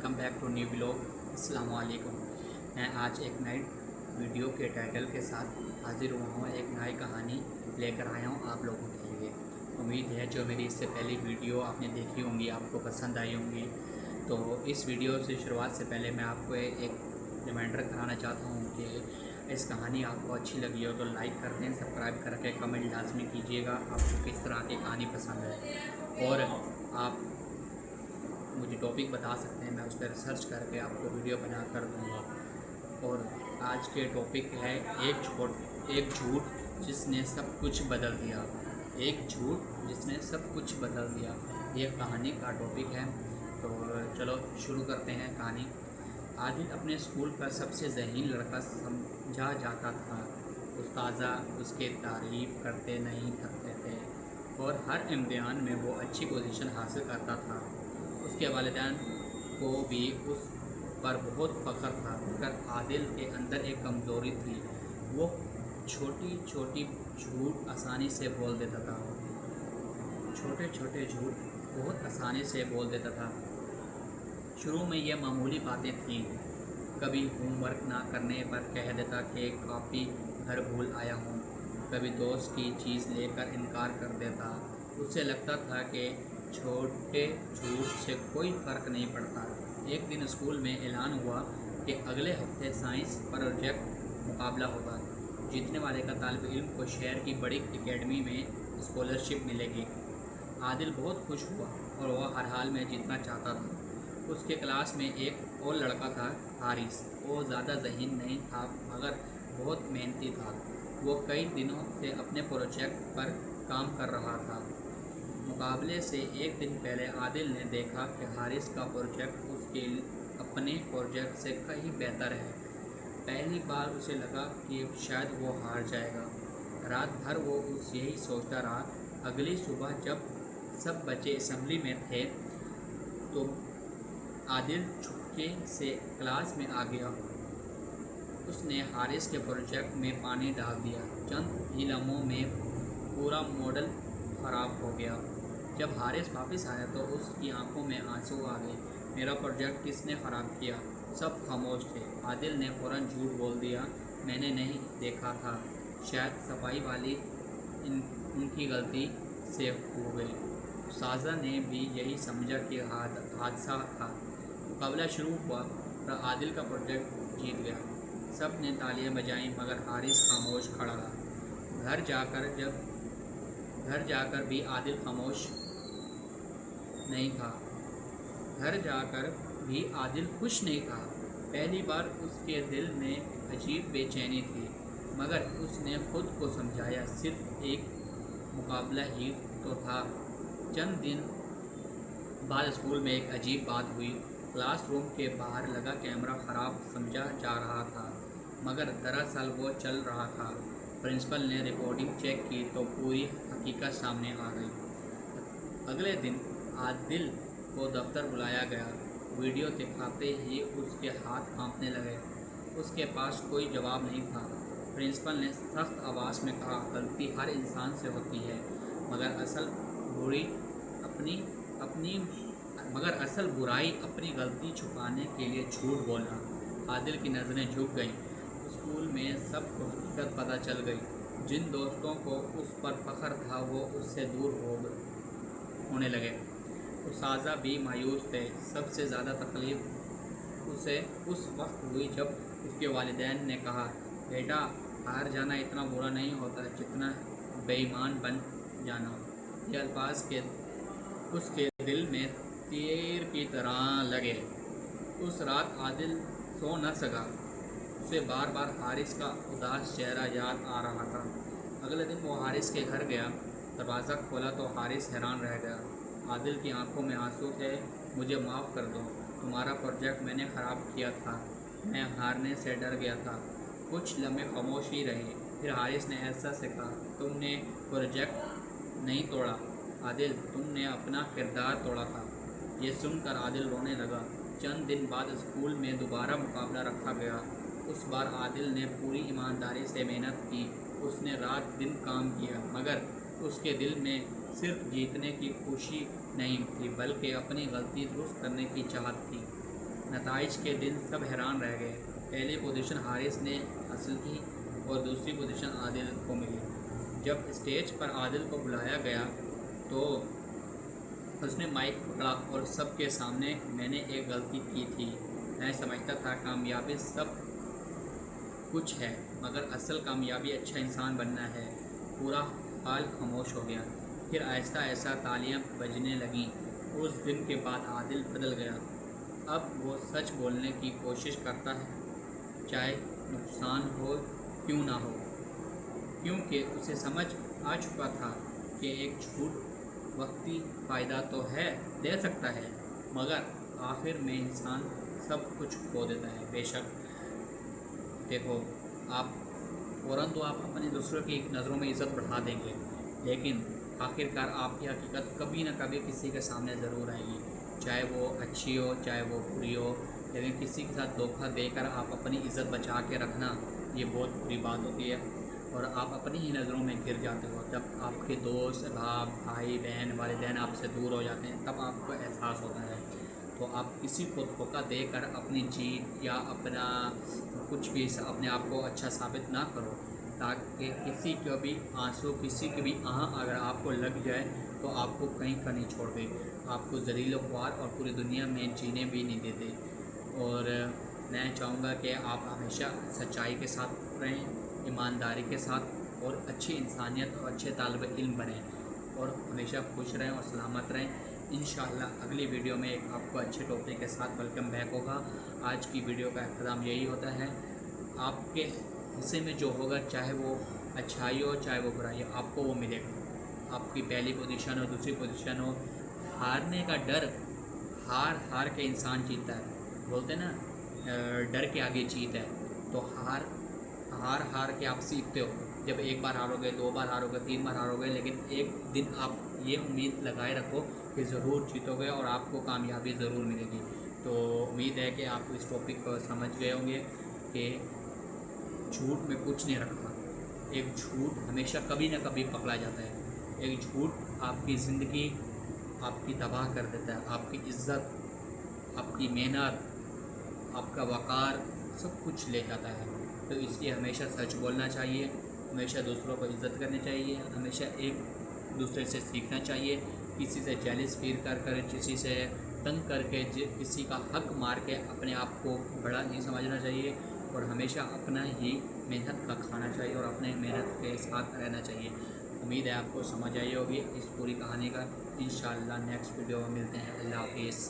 Welcome back to new blog. अस्सलाम वालेकुम। मैं आज एक नई वीडियो के टाइटल के साथ हाजिर हुआ हूँ। एक नई कहानी लेकर आया हूँ आप लोगों के लिए। उम्मीद है जो मेरी इससे पहली वीडियो आपने देखी होंगी आपको पसंद आई होंगी। तो इस वीडियो से शुरुआत से पहले मैं आपको एक रिमाइंडर कराना चाहता हूँ कि इस कहानी आपको अच्छी लगी हो तो लाइक कर दें, सब्सक्राइब करके कमेंट लाजमी कीजिएगा आपको किस तरह की कहानी पसंद है। और आप मुझे टॉपिक बता सकते हैं, मैं उस पर रिसर्च करके आपको वीडियो बना कर दूँगा। और आज के टॉपिक है एक झूठ जिसने सब कुछ बदल दिया। एक झूठ जिसने सब कुछ बदल दिया, ये कहानी का टॉपिक है। तो चलो शुरू करते हैं कहानी। आदिल अपने स्कूल का सबसे ज़हीन लड़का समझा जाता था। उस्ताज़ा उसके तारीफ़ करते नहीं थकते थे और हर इम्तिहान में वो अच्छी पोजीशन हासिल करता था। उसके वालिदैन को भी उस पर बहुत फ़ख्र था, मगर आदिल के अंदर एक कमज़ोरी थी। वो छोटी छोटी झूठ आसानी से बोल देता था। छोटे छोटे झूठ बहुत आसानी से बोल देता था। शुरू में ये मामूली बातें थीं। कभी होमवर्क ना करने पर कह देता कि कॉपी घर भूल आया हूँ। कभी दोस्त की चीज़ लेकर इनकार कर देता। उसे लगता था कि छोटे झूठ से कोई फ़र्क नहीं पड़ता। एक दिन स्कूल में ऐलान हुआ कि अगले हफ्ते साइंस प्रोजेक्ट मुकाबला होगा। जीतने वाले का तालिब इल्म को शहर की बड़ी एकेडमी में स्कॉलरशिप मिलेगी। आदिल बहुत खुश हुआ और वह हर हाल में जीतना चाहता था। उसके क्लास में एक और लड़का था, हारिस। वो ज़्यादा ज़हीन नहीं था मगर बहुत मेहनती था। वो कई दिनों से अपने प्रोजेक्ट पर काम कर रहा था। मुकाबले से एक दिन पहले आदिल ने देखा कि हारिस का प्रोजेक्ट उसके अपने प्रोजेक्ट से कहीं बेहतर है। पहली बार उसे लगा कि शायद वो हार जाएगा। रात भर वो यही सोचता रहा। अगली सुबह जब सब बच्चे असेंबली में थे तो आदिल चुपके से क्लास में आ गया। उसने हारिस के प्रोजेक्ट में पानी डाल दिया। चंद ही लम्हों में पूरा मॉडल ख़राब हो गया। जब हारिस वापस आया तो उसकी आंखों में आंसू आ गए। मेरा प्रोजेक्ट किसने ख़राब किया? सब खामोश थे। आदिल ने फ़ौरन झूठ बोल दिया, मैंने नहीं देखा था। शायद सफाई वाली उनकी गलती से हो गई। साजा ने भी यही समझा कि हादसा था। मुकाबला शुरू हुआ और आदिल का प्रोजेक्ट जीत गया। सब ने तालियां बजाईं मगर हारिस खामोश खड़ा रहा। घर जाकर भी आदिल खामोश नहीं था। घर जाकर भी आदिल खुश नहीं था। पहली बार उसके दिल में अजीब बेचैनी थी, मगर उसने खुद को समझाया सिर्फ एक मुकाबला ही तो था। चंद दिन बाद स्कूल में एक अजीब बात हुई। क्लासरूम के बाहर लगा कैमरा ख़राब समझा जा रहा था, मगर दरअसल वो चल रहा था। प्रिंसिपल ने रिकॉर्डिंग चेक की तो पूरी हकीकत सामने आ गई। अगले दिन आदिल को दफ्तर बुलाया गया। वीडियो दिखाते ही उसके हाथ कांपने लगे। उसके पास कोई जवाब नहीं था। प्रिंसिपल ने सख्त आवाज़ में कहा, गलती हर इंसान से होती है, मगर असल बुराई अपनी गलती छुपाने के लिए झूठ बोलना। आदिल की नज़रें झुक गईं। स्कूल में सबको हकीकत पता चल गई। जिन दोस्तों को उस पर फ़ख्र था वो उससे दूर होने लगे। उस्ताज़ा भी मायूस थे। सबसे ज़्यादा तकलीफ़ उसे उस वक्त हुई जब उसके वालिदैन ने कहा, बेटा हार जाना इतना बुरा नहीं होता जितना बेईमान बन जाना। ये अल्फाज उसके दिल में तीर की तरह लगे। उस रात आदिल सो न सका। उसे बार बार हारिस का उदास चेहरा याद आ रहा था। अगले दिन वो हारिस के घर गया। दरवाज़ा खोला तो हारिस हैरान रह गया। आदिल की आंखों में आंसू थे। मुझे माफ़ कर दो, तुम्हारा प्रोजेक्ट मैंने ख़राब किया था। मैं हारने से डर गया था। कुछ लम्हे खामोशी रही। फिर हारिस ने ऐसा से कहा, तुमने प्रोजेक्ट नहीं तोड़ा आदिल, तुमने अपना किरदार तोड़ा था। ये सुनकर आदिल रोने लगा। चंद दिन बाद स्कूल में दोबारा मुकाबला रखा गया। उस बार आदिल ने पूरी ईमानदारी से मेहनत की। उसने रात दिन काम किया, मगर उसके दिल में सिर्फ जीतने की खुशी नहीं थी बल्कि अपनी गलती दुरुस्त करने की चाहत थी। नताइज के दिन सब हैरान रह गए। पहली पोजीशन हारिस ने हासिल की और दूसरी पोजीशन आदिल को मिली। जब स्टेज पर आदिल को बुलाया गया तो उसने माइक पकड़ा और सबके सामने मैंने एक गलती की थी। मैं समझता था कामयाबी सब कुछ है, मगर असल कामयाबी अच्छा इंसान बनना है। पूरा हाल खामोश हो गया। फिर आहिस्ता आहिस्ता तालियां बजने लगीं। उस दिन के बाद आदिल बदल गया। अब वो सच बोलने की कोशिश करता है, चाहे नुकसान हो क्यों ना हो, क्योंकि उसे समझ आ चुका था कि एक झूठ वक्ती फ़ायदा तो है दे सकता है, मगर आखिर में इंसान सब कुछ खो देता है। बेशक देखो, आप फ़ौरन तो आप अपने दूसरों की नज़रों में इज़्ज़त बढ़ा देंगे, लेकिन आखिरकार आपकी हकीकत कभी ना कभी किसी के सामने ज़रूर आएगी, चाहे वो अच्छी हो चाहे वो बुरी हो। लेकिन किसी के साथ धोखा देकर आप अपनी इज़्ज़त बचा के रखना, ये बहुत बुरी बात होती है और आप अपनी ही नज़रों में गिर जाते हो। जब आपके दोस्त, बाप, भाई, बहन, वालिदैन आपसे दूर हो जाते हैं, तब आपको एहसास होता है। तो आप किसी को धोखा देकर अपनी जीत या अपना कुछ भी अपने आप को अच्छा साबित ना करो, ताकि किसी को भी आंसू, किसी की भी आह अगर आपको लग जाए तो आपको कहीं का नहीं छोड़ दे, आपको ज़लील ख्वार और पूरी दुनिया में जीने भी नहीं देते। और मैं चाहूँगा कि आप हमेशा सच्चाई के साथ रहें, ईमानदारी के साथ, और अच्छी इंसानियत और अच्छे तालिब इल्म बनें और हमेशा खुश रहें और सलामत रहें। इंशाअल्लाह अगली वीडियो में एक आपको अच्छे टॉपिक के साथ वेलकम बैक होगा। आज की वीडियो का अख्ताम यही होता है, आपके हिस्से में जो होगा, चाहे वो अच्छाई हो चाहे वो बुराई हो, आपको वो मिलेगा। आपकी पहली पोजीशन हो दूसरी पोजीशन हो, हारने का डर, हार के इंसान जीतता है। बोलते ना डर के आगे जीत है। तो हार के आप सीखते हो। जब एक बार हारोगे, दो बार हारोगे, तीन बार हारोगे, लेकिन एक दिन आप ये उम्मीद लगाए रखो कि ज़रूर जीतोगे और आपको कामयाबी ज़रूर मिलेगी। तो उम्मीद है कि आप इस टॉपिक को समझ गए होंगे कि झूठ में कुछ नहीं रखा। एक झूठ हमेशा कभी ना कभी पकड़ा जाता है। एक झूठ आपकी ज़िंदगी आपकी तबाह कर देता है, आपकी इज़्ज़त, आपकी मेहनत, आपका वक़ार, सब कुछ ले जाता है। तो इसलिए हमेशा सच बोलना चाहिए, हमेशा दूसरों को इज़्ज़त करनी चाहिए, हमेशा एक दूसरे से सीखना चाहिए। किसी से जेलस फील कर किसी से तंग करके किसी का हक मार के अपने आप को बड़ा नहीं समझना चाहिए और हमेशा अपना ही मेहनत का खाना चाहिए और अपने मेहनत के साथ रहना चाहिए। उम्मीद है आपको समझ आई होगी इस पूरी कहानी का। इंशाअल्लाह नेक्स्ट वीडियो में मिलते हैं। अल्लाह हाफिज़।